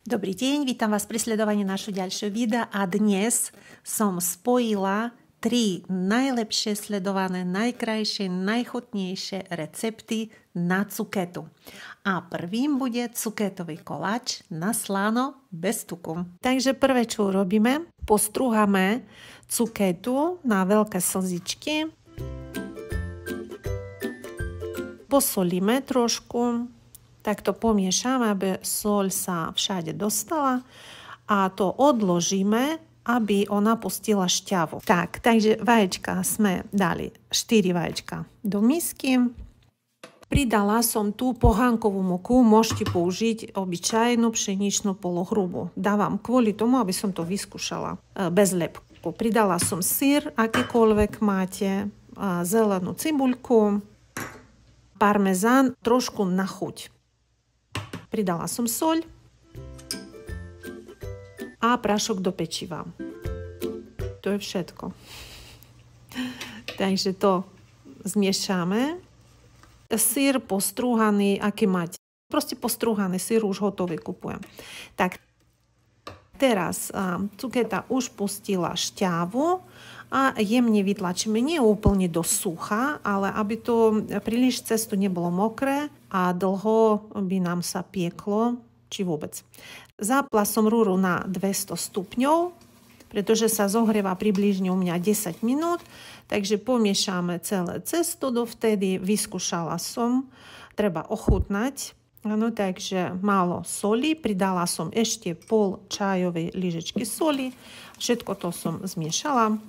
Dobrý deň, vítam vás pri sledovaní našho ďalšieho videa a dnes som spojila 3 najlepšie sledované, najkrajšie, najchutnejšie recepty na cuketu. A prvým bude cuketový koláč na sláno bez tuku. Takže prvé, čo urobíme, postrúhame cuketu na veľké slzičky, posolíme trošku, takto pomiešame, aby soľ sa všade dostala a to odložíme, aby ona pustila šťavu. Tak, takže vaječka sme dali 4 vaječka do misky. Pridala som tu pohánkovú múku, môžete použiť obyčajnú pšeničnú polohrubú. Dávam kvôli tomu, aby som to vyskúšala bez lepku. Pridala som syr, akýkoľvek máte, zelenú cibuľku, parmezán, trošku na chuť. Pridala som soľ a prášok do pečiva. To je všetko. Takže to zmiešame. Syr postrúhaný, aký máte. Proste postrúhaný syr, už hotový kupujem. Tak teraz cuketa už pustila šťavu a jemne vytlačíme, nie úplne do sucha, ale aby to príliš cesto nebolo mokré a dlho by nám sa pieklo, či vôbec. Zapla som rúru na 200 stupňov, pretože sa zohrieva približne u mňa 10 minút, takže pomiešame celé cesto dovtedy, vyskúšala som, treba ochutnať. Ano, takže málo soli, pridala som ešte pol čajovej lyžičky soli, všetko to som zmiešala.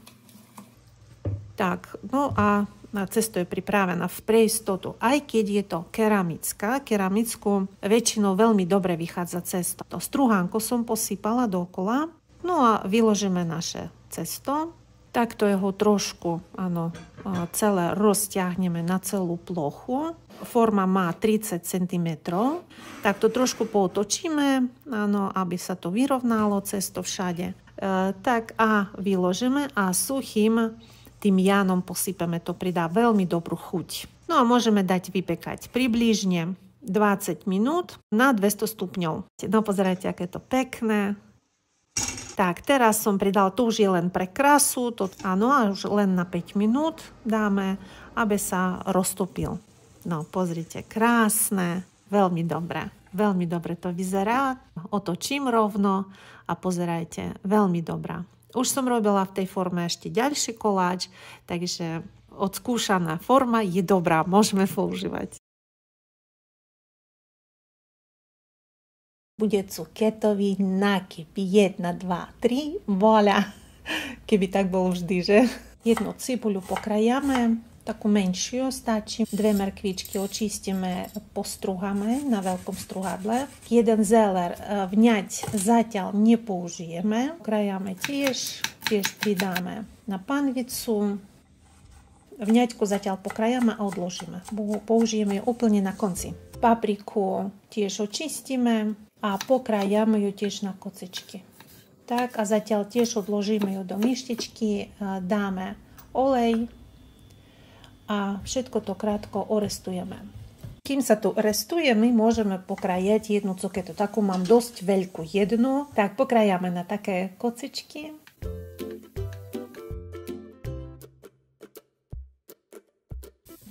Tak, no a cesto je pripravené pre istotu, aj keď je to keramická. Keramickú väčšinou veľmi dobre vychádza cesto. To strúhánko som posypala dokola, no a vyložíme naše cesto. Takto jeho trošku, celé rozťahneme na celú plochu. Forma má 30 cm. Tak to trošku pootočíme, aby sa to vyrovnalo cesto všade. Tak a vyložíme a suchým tymiánom posypeme, to pridá veľmi dobrú chuť. No a môžeme dať vypekať približne 20 minút na 200 stupňov. No pozerajte, aké je to pekné. Tak, teraz som pridala, to už je len pre krasu, a už len na 5 minút dáme, aby sa roztopil. No pozrite, krásne, veľmi dobre to vyzerá. Otočím rovno a pozerajte, veľmi dobrá. Už som robila v tej forme ešte ďalší koláč, takže odskúšaná forma je dobrá, môžeme používať. Bude cuketový nákyp. 1, 2, 3, voľa. Keby tak bolo vždy, že? Jednu cibuľu pokrajame, takú menšiu stačí. 2 mrkvičky očistíme, postrúhame na veľkom strúhadle. 1 zeler vňať zatiaľ nepoužijeme. Krajame tiež pridáme na panvicu. Vňaťku zatiaľ pokrajame a odložíme. Použijeme ju úplne na konci. Papriku tiež očistíme a pokrajame ju tiež na kocičky. Tak a zatiaľ tiež odložíme ju do myštičky, dáme olej a všetko to krátko orestujeme. Kým sa tu restuje, my môžeme pokrajať jednu cuketu. Takú mám dosť veľkú jednu, tak pokrajame na také kocičky.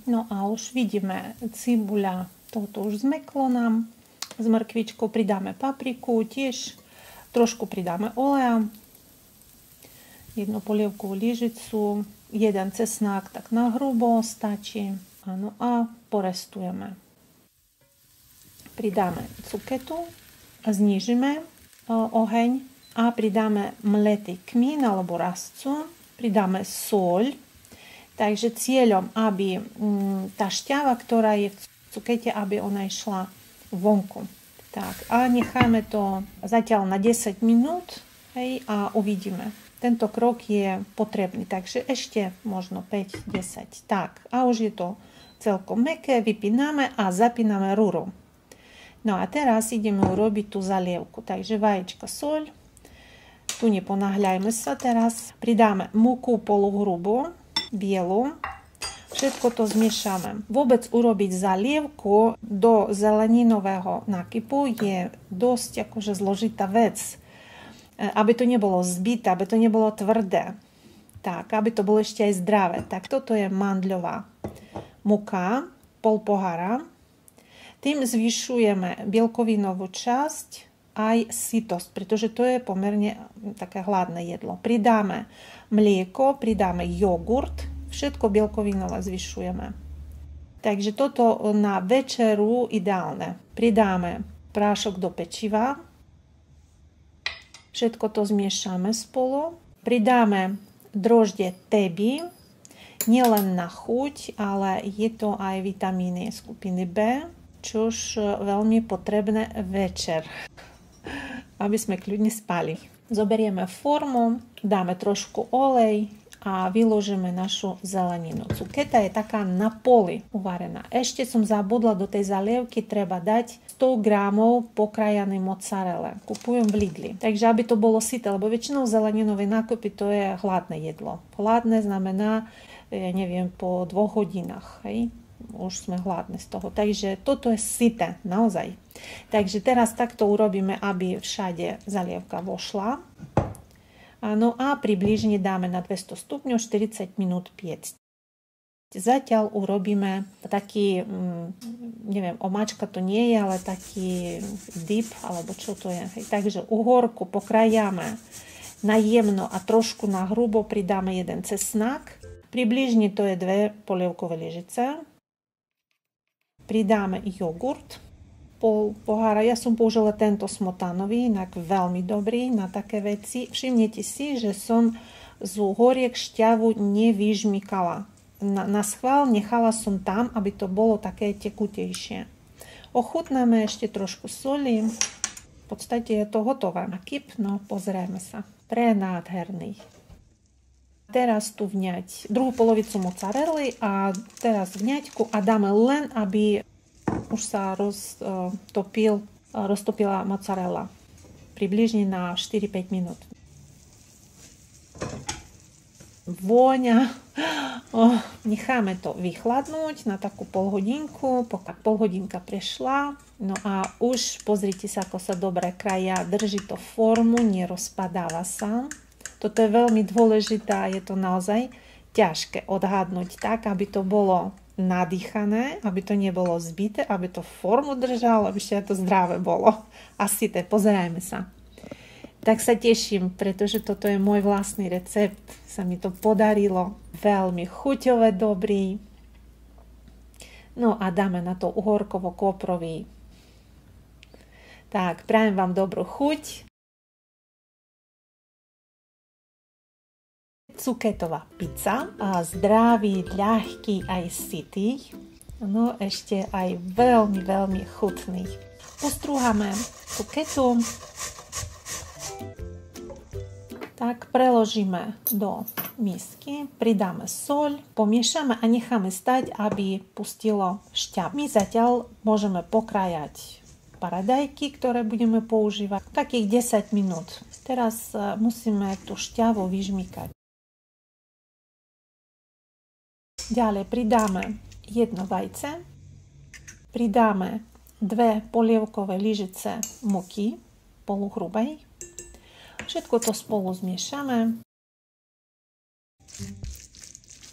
No a už vidíme, cibuľa, toto už zmeklo nám. S mrkvičkou pridáme papriku, tiež trošku pridáme oleja, 1 polievkovú lyžicu, 1 cesnák tak na hrubo stačí. Áno, a porestujeme. Pridáme cuketu, znížime oheň a pridáme mletý kmín alebo rastcu, pridáme soľ. Takže cieľom, aby tá šťava, ktorá je v cukete, aby ona išla vonku. Tak, a necháme to zatiaľ na 10 minút, hej, a uvidíme. Tento krok je potrebný, takže ešte možno 5-10. Tak, a už je to celkom mäkké, vypíname a zapíname rúru. No a teraz ideme urobiť tú zalievku. Takže vaječka, soľ, tu neponáhľajme sa teraz. Pridáme múku polohrubú, bielu, Všetko to zmiešame. Vôbec urobiť zalievku do zeleninového nákypu je dosť akože zložitá vec. Aby to nebolo zbité, aby to nebolo tvrdé. Tak, aby to bolo ešte aj zdravé. Tak toto je mandľová muka, pol pohára. Tým zvyšujeme bielkovinovú časť aj sytosť, pretože to je pomerne také hladné jedlo. Pridáme mlieko, pridáme jogurt, všetko bielkovinové zvyšujeme. Takže toto na večeru ideálne. Pridáme prášok do pečiva, všetko to zmiešame spolu. Pridáme droždie tebi, nielen na chuť, ale je to aj vitamíny skupiny B, čož veľmi potrebné večer, aby sme kľudne spali. Zoberieme formu, dáme trošku olej a vyložíme našu zeleninu. Cuketa je taká na poli uvarená. Ešte som zabudla, do tej zalievky treba dať 100 gramov pokrajanej mozzarelle. Kupujem v Lidli. Takže aby to bolo syté, lebo väčšinou zeleninové nákupy to je hladné jedlo. Hladné znamená, ja neviem, po 2 hodinách. Hej? Už sme hladní z toho. Takže toto je syté, naozaj. Takže teraz takto urobíme, aby všade zalievka vošla. No a približne dáme na 200 stupňov 40 minút piecť. Zatiaľ urobíme taký, neviem, omáčka to nie je, ale taký dip, alebo čo to je. Takže uhorku pokrajáme na jemno a trošku na hrubo, pridáme jeden cesnak. Približne to je 2 polievkové lyžice. Pridáme jogurt. Pol pohára. Ja som použila tento smotanový, inak veľmi dobrý na také veci. Všimnite si, že som z horiek šťavu nevyžmykala. Na schvál nechala som tam, aby to bolo také tekutejšie. Ochutnáme ešte trošku soli. V podstate je to hotové. Nakyp, no pozrieme sa. Prenádherný. Teraz tu vňať druhú polovicu mozzarelly a teraz vňaťku a dáme len, aby už sa roztopila mozzarella. Približne na 4-5 minút. Vôňa. Necháme to vychladnúť na takú polhodinku. Polhodinka prešla. No a už pozrite sa, ako sa dobre kraja. Drží to formu, nerozpadáva sa. Toto je veľmi dôležité. Je to naozaj ťažké odhadnúť tak, aby to bolo nadýchané, aby to nebolo zbité, aby to formu držalo, aby ešte to zdravé bolo. A syté, pozerajme sa. Tak sa teším, pretože toto je môj vlastný recept. Sa mi to podarilo. Veľmi chuťové, dobrý. No a dáme na to uhorkovo-koprový. Tak, prajem vám dobrú chuť. Cuketová pizza, a zdravý, ľahký aj sytý, no ešte aj veľmi, veľmi chutný. Postrúhame cuketu, tak preložíme do misky, pridáme soľ, pomiešame a necháme stať, aby pustilo šťavu. My zatiaľ môžeme pokrájať paradajky, ktoré budeme používať takých 10 minút. Teraz musíme tú šťavu vyžmykať. Ďalej pridáme jedno vajce, pridáme 2 polievkové lyžice muky, poluhrubej. Všetko to spolu zmiešame.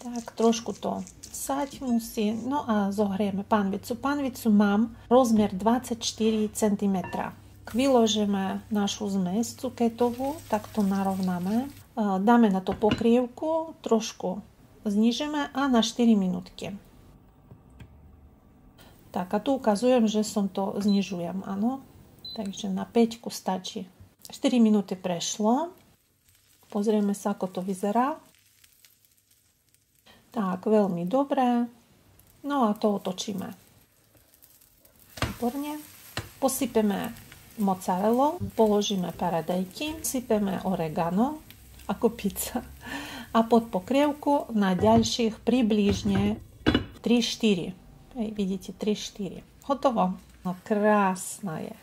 Tak, trošku to sať musí. No a zohrieme pánvicu. Pánvicu mám rozmer 24 cm. Vyložíme našu zmes cuketovú, tak to narovnáme. Dáme na to pokrievku, trošku znižíme a na 4 minútky. Tak a tu ukazujem, že som to znižujem, áno. Takže na 5 stačí. 4 minúty prešlo. Pozrieme sa, ako to vyzerá. Tak, veľmi dobré. No a to otočíme. Výborne. Posypeme mozzarellou, položíme paradajky, sypeme oregano, ako pizza. A pod pokrievku na ďalších približne 3-4. Vidíte, 3-4. Hotovo. No krásna je.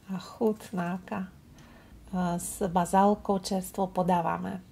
A chutnáka. S bazálkou čerstvo podávame.